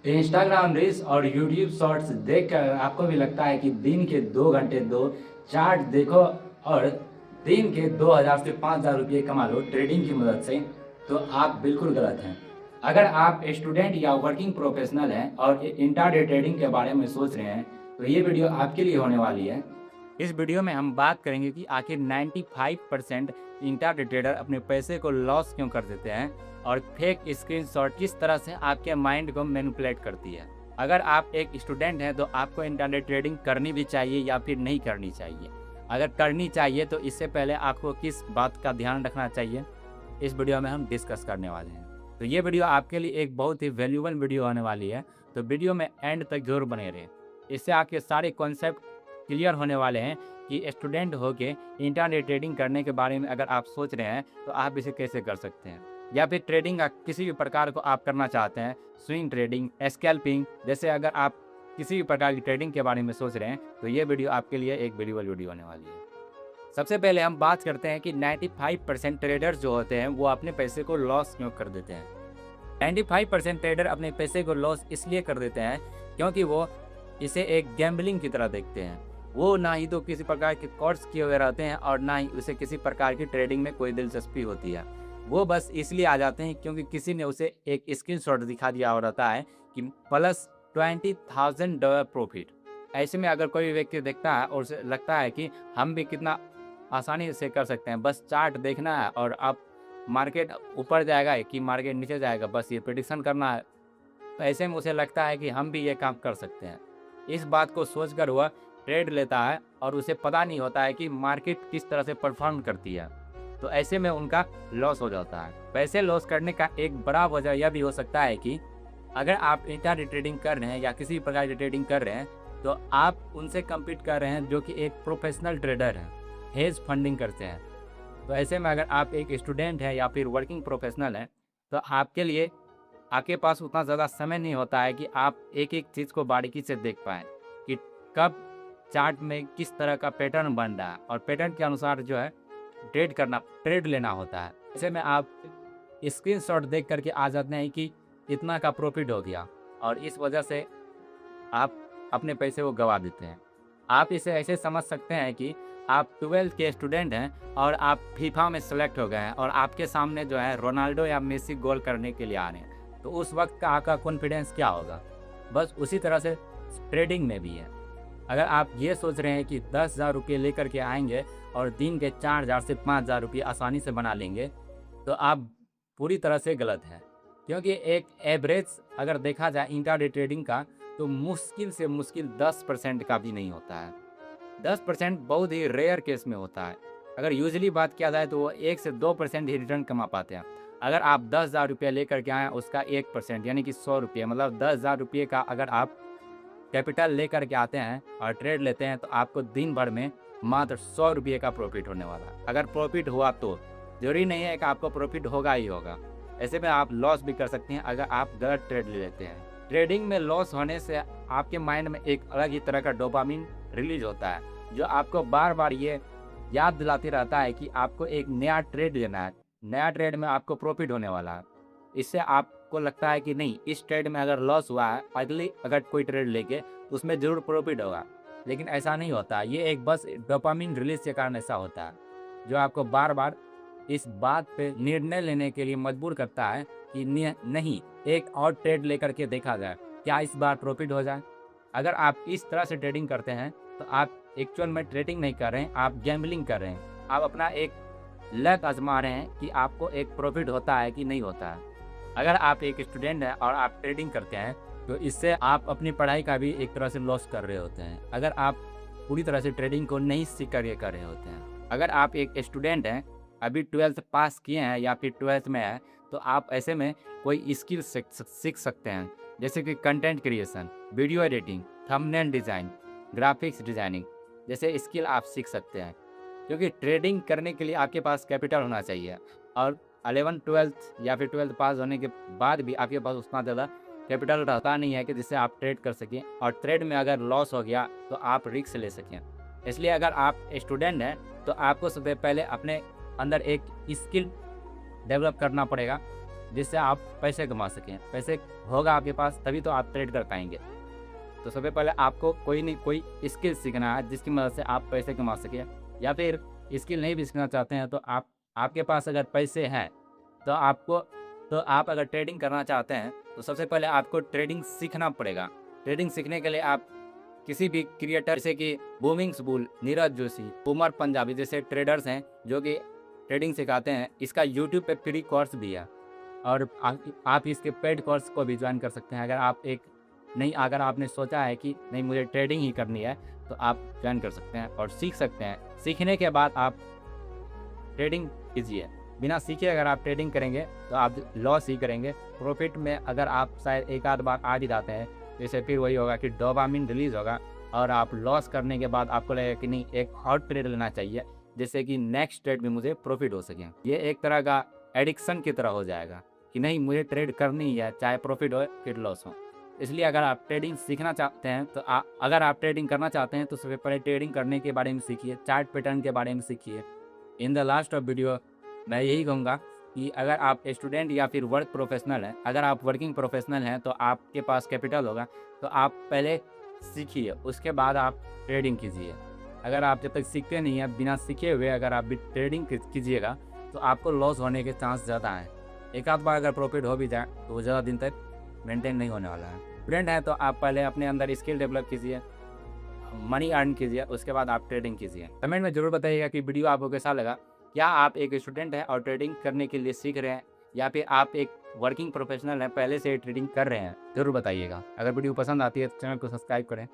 Instagram reels और YouTube shorts देखकर आपको भी लगता है कि दिन के 2 घंटे दो, चार्ट देखो और दिन के 2,000 से 5,000 रुपये कमा लो ट्रेडिंग की मदद से, तो आप बिल्कुल गलत हैं। अगर आप स्टूडेंट या वर्किंग प्रोफेशनल हैं और इंट्राडे ट्रेडिंग के बारे में सोच रहे हैं, तो ये वीडियो आपके लिए होने वाली है। इस वीडियो में हम बात करेंगे कि आखिर 95% इंट्राडे ट्रेडर अपने पैसे को लॉस क्यों कर देते हैं और फेक स्क्रीनशॉट किस तरह से आपके माइंड को मैनिपुलेट करती है। अगर आप एक स्टूडेंट हैं तो आपको इंट्राडे ट्रेडिंग करनी भी चाहिए या फिर नहीं करनी चाहिए। अगर करनी चाहिए तो इससे पहले आपको किस बात का ध्यान रखना चाहिए, इस वीडियो में हम डिस्कस करने वाले हैं। तो ये वीडियो आपके लिए एक बहुत ही वैल्यूएबल वीडियो होने वाली है, तो वीडियो में एंड तक जरूर बने रहें। इससे आपके सारे कॉन्सेप्ट क्लियर होने वाले हैं कि स्टूडेंट होके इंट्राडे ट्रेडिंग करने के बारे में अगर आप सोच रहे हैं तो आप इसे कैसे कर सकते हैं, या फिर ट्रेडिंग का किसी भी प्रकार को आप करना चाहते हैं, स्विंग ट्रेडिंग, स्कैल्पिंग, जैसे अगर आप किसी भी प्रकार की ट्रेडिंग के बारे में सोच रहे हैं तो ये वीडियो आपके लिए एक वैल्यूएबल वीडियो होने वाली है। सबसे पहले हम बात करते हैं कि 95% ट्रेडर्स जो होते हैं वो अपने पैसे को लॉस क्यों कर देते हैं। 95% ट्रेडर अपने पैसे को लॉस इसलिए कर देते हैं क्योंकि वो इसे एक गैम्बलिंग की तरह देखते हैं। वो ना ही तो किसी प्रकार के कोर्स किए हुए रहते हैं और ना ही उसे किसी प्रकार की ट्रेडिंग में कोई दिलचस्पी होती है। वो बस इसलिए आ जाते हैं क्योंकि किसी ने उसे एक स्क्रीनशॉट दिखा दिया और रहता है कि प्लस $20,000 प्रॉफिट। ऐसे में अगर कोई भी व्यक्ति देखता है और उसे लगता है कि हम भी कितना आसानी से कर सकते हैं, बस चार्ट देखना है और अब मार्केट ऊपर जाएगा कि मार्केट नीचे जाएगा, बस ये प्रेडिक्शन करना है, तो ऐसे में उसे लगता है कि हम भी ये काम कर सकते हैं। इस बात को सोचकर वह ट्रेड लेता है और उसे पता नहीं होता है कि मार्केट किस तरह से परफॉर्म करती है, तो ऐसे में उनका लॉस हो जाता है। पैसे लॉस करने का एक बड़ा वजह यह भी हो सकता है कि अगर आप इंट्राडे ट्रेडिंग कर रहे हैं या किसी प्रकार की ट्रेडिंग कर रहे हैं तो आप उनसे कम्पीट कर रहे हैं जो कि एक प्रोफेशनल ट्रेडर है, हेज फंडिंग करते हैं। तो ऐसे में अगर आप एक स्टूडेंट हैं या फिर वर्किंग प्रोफेशनल हैं तो आपके लिए आपके पास उतना ज़्यादा समय नहीं होता है कि आप एक एक चीज़ को बारीकी से देख पाएँ कि कब चार्ट में किस तरह का पैटर्न बन रहा है, और पैटर्न के अनुसार जो है ट्रेड लेना होता है। ऐसे में आप स्क्रीनशॉट देख करके आ जाते हैं कि इतना का प्रॉफिट हो गया और इस वजह से आप अपने पैसे को गंवा देते हैं। आप इसे ऐसे समझ सकते हैं कि आप 12th के स्टूडेंट हैं और आप फीफा में सेलेक्ट हो गए हैं और आपके सामने जो है रोनाल्डो या मेसी गोल करने के लिए आ रहे हैं, तो उस वक्त का आपका कॉन्फिडेंस क्या होगा। बस उसी तरह से ट्रेडिंग में भी है। अगर आप ये सोच रहे हैं कि 10,000 रुपये लेकर के आएंगे और दिन के 4,000 से 5,000 रुपये आसानी से बना लेंगे, तो आप पूरी तरह से गलत हैं। क्योंकि एक एवरेज अगर देखा जाए इंट्राडे ट्रेडिंग का तो मुश्किल से मुश्किल 10% का भी नहीं होता है। 10% बहुत ही रेयर केस में होता है। अगर यूजुअली बात किया जाए तो वो 1 से 2% ही रिटर्न कमा पाते हैं। अगर आप 10,000 रुपये लेकर के आएँ, उसका 1% यानी कि 100 रुपये, मतलब 10,000 रुपये का अगर आप कैपिटल लेकर के आते हैं और ट्रेड लेते हैं तो आपको दिन भर में मात्र 100 रुपये का प्रॉफिट होने वाला है। अगर प्रॉफिट हुआ तो जरूरी नहीं है कि आपको प्रॉफिट होगा ही होगा। ऐसे में आप लॉस भी कर सकते हैं अगर आप गलत ट्रेड ले लेते हैं। ट्रेडिंग में लॉस होने से आपके माइंड में एक अलग ही तरह का डोपामिन रिलीज होता है, जो आपको बार बार ये याद दिलाते रहता है कि आपको एक नया ट्रेड लेना है, नया ट्रेड में आपको प्रॉफिट होने वाला है। इससे आपको लगता है कि नहीं, इस ट्रेड में अगर लॉस हुआ है, अगली अगर कोई ट्रेड लेके तो उसमें ज़रूर प्रॉफिट होगा, लेकिन ऐसा नहीं होता। ये एक बस डोपामिन रिलीज के कारण ऐसा होता है, जो आपको बार बार इस बात पे निर्णय लेने के लिए मजबूर करता है कि नहीं, एक और ट्रेड लेकर के देखा जाए, क्या इस बार प्रॉफिट हो जाए। अगर आप इस तरह से ट्रेडिंग करते हैं तो आप एक्चुअल में ट्रेडिंग नहीं कर रहे हैं, आप गैम्बलिंग कर रहे हैं। आप अपना एक लक आजमा रहे हैं कि आपको एक प्रॉफिट होता है कि नहीं होता है। अगर आप एक स्टूडेंट हैं और आप ट्रेडिंग करते हैं तो इससे आप अपनी पढ़ाई का भी एक तरह से लॉस कर रहे होते हैं, अगर आप पूरी तरह से ट्रेडिंग को नहीं सीख कर कर रहे होते हैं। अगर आप एक स्टूडेंट हैं, अभी 12th पास किए हैं या फिर 12th में है, तो आप ऐसे में कोई स्किल सीख सकते हैं, जैसे कि content creation, video editing, thumbnail design, graphics designing जैसे स्किल आप सीख सकते हैं। क्योंकि ट्रेडिंग करने के लिए आपके पास कैपिटल होना चाहिए, और 11th 12th या फिर 12th पास होने के बाद भी आपके पास उतना ज़्यादा कैपिटल रहता नहीं है कि जिससे आप ट्रेड कर सकें, और ट्रेड में अगर लॉस हो गया तो आप रिस्क ले सकें। इसलिए अगर आप स्टूडेंट हैं तो आपको सबसे पहले अपने अंदर एक स्किल डेवलप करना पड़ेगा, जिससे आप पैसे कमा सकें। पैसे होगा आपके पास तभी तो आप ट्रेड कर पाएंगे। तो सबसे पहले आपको कोई नहीं कोई स्किल सीखना है जिसकी मदद से आप पैसे कमा सकें, या फिर स्किल नहीं भी सीखना चाहते हैं तो आपके पास अगर पैसे हैं तो आप अगर ट्रेडिंग करना चाहते हैं तो सबसे पहले आपको ट्रेडिंग सीखना पड़ेगा। ट्रेडिंग सीखने के लिए आप किसी भी क्रिएटर जैसे कि बूमिंग्स बुल, नीरज जोशी, उमर पंजाबी जैसे ट्रेडर्स हैं जो कि ट्रेडिंग सिखाते हैं। इसका यूट्यूब पे फ्री कोर्स भी है और आप इसके पेड कोर्स को भी ज्वाइन कर सकते हैं। अगर आपने सोचा है कि नहीं मुझे ट्रेडिंग ही करनी है तो आप ज्वाइन कर सकते हैं और सीख सकते हैं। सीखने के बाद आप ट्रेडिंग कीजिए। बिना सीखे अगर आप ट्रेडिंग करेंगे तो आप लॉस ही करेंगे। प्रॉफिट में अगर आप शायद एक आध बार आ भी जाते हैं जैसे फिर वही होगा कि डोपामिन रिलीज होगा और आप लॉस करने के बाद आपको लगेगा कि नहीं एक और ट्रेड लेना चाहिए जिससे कि नेक्स्ट ट्रेड में मुझे प्रॉफिट हो सके। ये एक तरह का एडिक्शन की तरह हो जाएगा कि नहीं मुझे ट्रेड करनी है, चाहे प्रॉफिट हो फिर लॉस हो। इसलिए अगर आप ट्रेडिंग सीखना चाहते हैं तो अगर आप ट्रेडिंग करना चाहते हैं तो सबसे पहले ट्रेडिंग करने के बारे में सीखिए, चार्ट पैटर्न के बारे में सीखिए। In the last of video मैं यही कहूँगा कि अगर आप स्टूडेंट या फिर वर्क प्रोफेशनल हैं, अगर आप वर्किंग प्रोफेशनल हैं तो आपके पास कैपिटल होगा तो आप पहले सीखिए, उसके बाद आप ट्रेडिंग कीजिए। अगर आप जब तक सीखते नहीं हैं, बिना सीखे हुए अगर आप भी ट्रेडिंग कीजिएगा तो आपको लॉस होने के चांस ज़्यादा हैं। एक आध बार अगर प्रॉफिट हो भी जाए तो वो ज़्यादा दिन तक मेंटेन नहीं होने वाला है। स्टूडेंट हैं तो आप पहले अपने अंदर स्किल डेवलप कीजिए, मनी अर्न कीजिए, उसके बाद आप ट्रेडिंग कीजिए। कमेंट में ज़रूर बताइएगा कि वीडियो आपको कैसा लगा। क्या आप एक स्टूडेंट हैं और ट्रेडिंग करने के लिए सीख रहे हैं, या फिर आप एक वर्किंग प्रोफेशनल हैं पहले से ट्रेडिंग कर रहे हैं, ज़रूर बताइएगा। अगर वीडियो पसंद आती है तो चैनल को सब्सक्राइब करें।